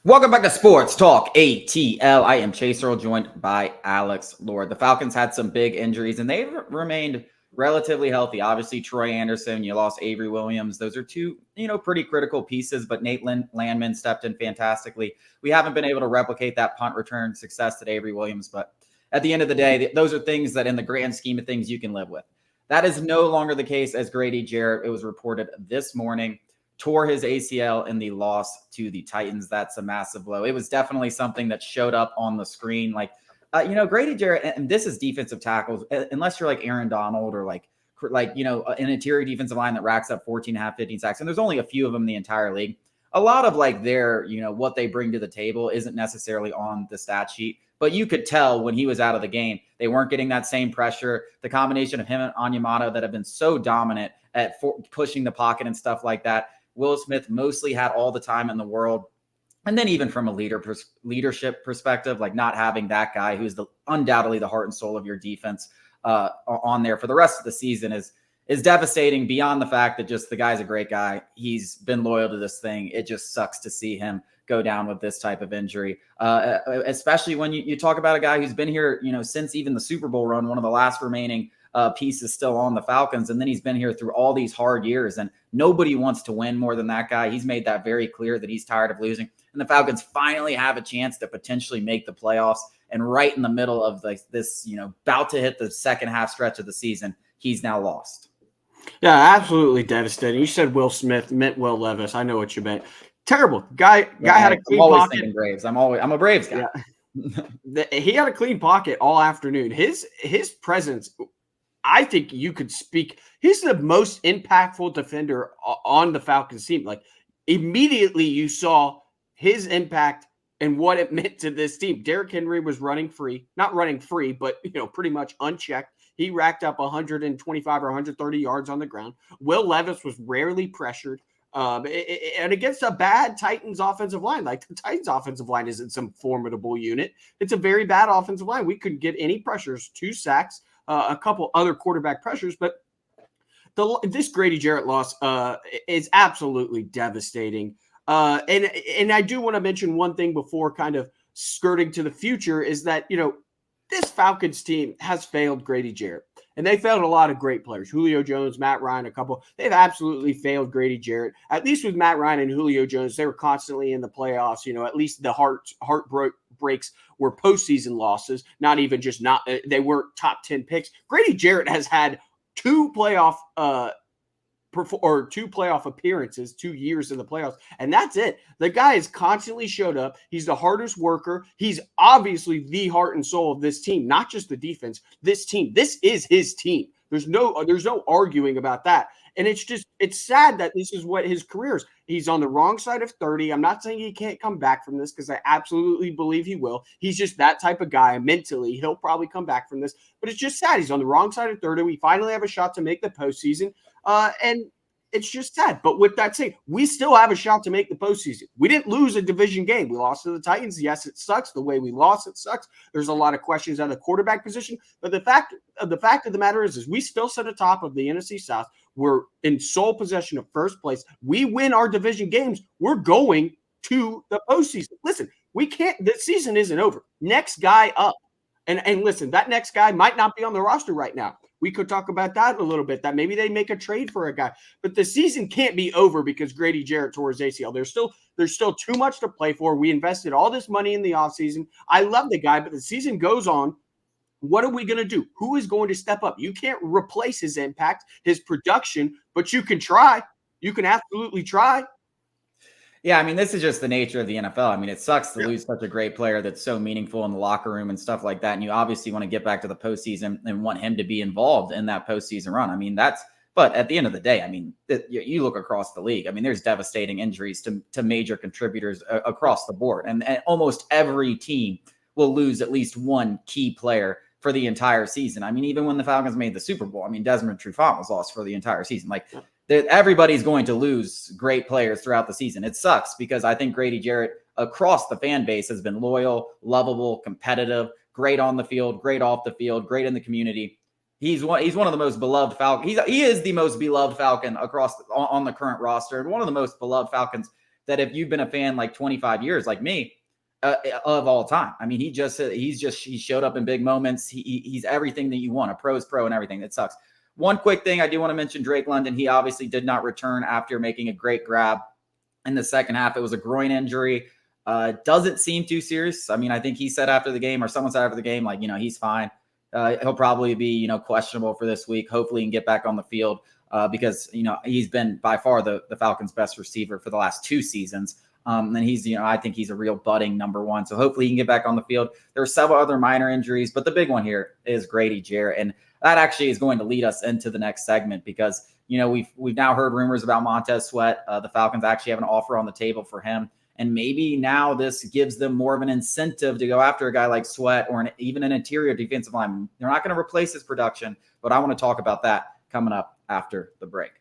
Welcome back to Sports Talk ATL. I am Chase Earl, joined by Alex Lord. The Falcons had some big injuries, and they've remained relatively healthy. Obviously, Troy Anderson, you lost Avery Williams. Those are two, pretty critical pieces, but Nate Landman stepped in fantastically. We haven't been able to replicate that punt return success that Avery Williams, but at the end of the day, those are things that in the grand scheme of things you can live with. That is no longer the case as Grady Jarrett, it was reported this morning, tore his ACL in the loss to the Titans. That's a massive blow. It was definitely something that showed up on the screen. Grady Jarrett, and this is defensive tackles, unless you're like Aaron Donald or an interior defensive line that racks up 14 and a half, 15 sacks. And there's only a few of them in the entire league. A lot of what they bring to the table isn't necessarily on the stat sheet, but you could tell when he was out of the game, they weren't getting that same pressure. The combination of him and Onyemata that have been so dominant at pushing the pocket and stuff like that. Will Smith mostly had all the time in the world. And then even from a leadership perspective, like not having that guy who's undoubtedly the heart and soul of your defense on there for the rest of the season is devastating, beyond the fact that just the guy's a great guy. He's been loyal to this thing. It just sucks to see him go down with this type of injury, especially when you talk about a guy who's been here, since even the Super Bowl run, one of the last remaining pieces still on the Falcons. And then he's been here through all these hard years, and nobody wants to win more than that guy. He's made that very clear that he's tired of losing. And the Falcons finally have a chance to potentially make the playoffs. And right in the middle of this, about to hit the second half stretch of the season, he's now lost. Yeah, absolutely devastating. You said Will Smith, meant Will Levis. I know what you meant. Terrible. Guy had a clean I'm always pocket. Thinking Braves. I'm a Braves guy. Yeah. He had a clean pocket all afternoon. His presence, I think you could speak. He's the most impactful defender on the Falcons team. Like immediately you saw his impact and what it meant to this team. Derrick Henry was not running free, but pretty much unchecked. He racked up 125 or 130 yards on the ground. Will Levis was rarely pressured. And against a bad Titans offensive line, like the Titans offensive line isn't some formidable unit. It's a very bad offensive line. We couldn't get any pressures, 2 sacks, a couple other quarterback pressures, but this Grady Jarrett loss is absolutely devastating. And I do want to mention one thing before kind of skirting to the future is that, this Falcons team has failed Grady Jarrett. And they failed a lot of great players. Julio Jones, Matt Ryan, a couple. They've absolutely failed Grady Jarrett. At least with Matt Ryan and Julio Jones, they were constantly in the playoffs. At least the heartbreaks were postseason losses, not even just they weren't top 10 picks. Grady Jarrett has had 2 playoff appearances, 2 years in the playoffs, and that's it. The guy has constantly showed up. He's the hardest worker. He's obviously the heart and soul of this team, not just the defense. This team, this is his team. There's no arguing about that. And it's sad that this is what his career is. He's on the wrong side of 30. I'm not saying he can't come back from this because I absolutely believe he will. He's just that type of guy. Mentally, he'll probably come back from this. But it's just sad. He's on the wrong side of 30. We finally have a shot to make the postseason. And it's just sad. But with that said, we still have a shot to make the postseason. We didn't lose a division game. We lost to the Titans. Yes, it sucks. The way we lost, it sucks. There's a lot of questions on the quarterback position. But the fact of the matter is we still sit atop of the NFC South. We're in sole possession of first place. We win our division games. We're going to the postseason. Listen, we can't. The season isn't over. Next guy up. And listen, that next guy might not be on the roster right now. We could talk about that a little bit, that maybe they make a trade for a guy. But the season can't be over because Grady Jarrett tore his ACL. There's still too much to play for. We invested all this money in the offseason. I love the guy, but the season goes on. What are we going to do? Who is going to step up? You can't replace his impact, his production, but you can try. You can absolutely try. Yeah, I mean, this is just the nature of the NFL. I mean, it sucks to lose such a great player that's so meaningful in the locker room and stuff like that. And you obviously want to get back to the postseason and want him to be involved in that postseason run. I mean, but at the end of the day, I mean, you look across the league. I mean, there's devastating injuries to major contributors across the board. And almost every team will lose at least one key player for the entire season. I mean, even when the Falcons made the Super Bowl, I mean, Desmond Trufant was lost for the entire season. Like, everybody's going to lose great players throughout the season. It sucks because I think Grady Jarrett across the fan base has been loyal, lovable, competitive, great on the field, great off the field, great in the community. He's one of the most beloved Falcons. He is the most beloved Falcon on the current roster, and one of the most beloved Falcons that if you've been a fan like 25 years, like me, of all time. I mean, he showed up in big moments. He's everything that you want, a pro's pro and everything. It sucks. One quick thing I do want to mention, Drake London. He obviously did not return after making a great grab in the second half. It was a groin injury. Doesn't seem too serious. I mean, I think he said after the game, or someone said after the game, like, he's fine. He'll probably be, questionable for this week. Hopefully he can get back on the field because, he's been by far the Falcons' best receiver for the last 2 seasons. And he's, I think he's a real budding number one. So hopefully he can get back on the field. There are several other minor injuries, but the big one here is Grady Jarrett. And that actually is going to lead us into the next segment because, we've now heard rumors about Montez Sweat. The Falcons actually have an offer on the table for him. And maybe now this gives them more of an incentive to go after a guy like Sweat or even an interior defensive lineman. They're not going to replace his production, but I want to talk about that coming up after the break.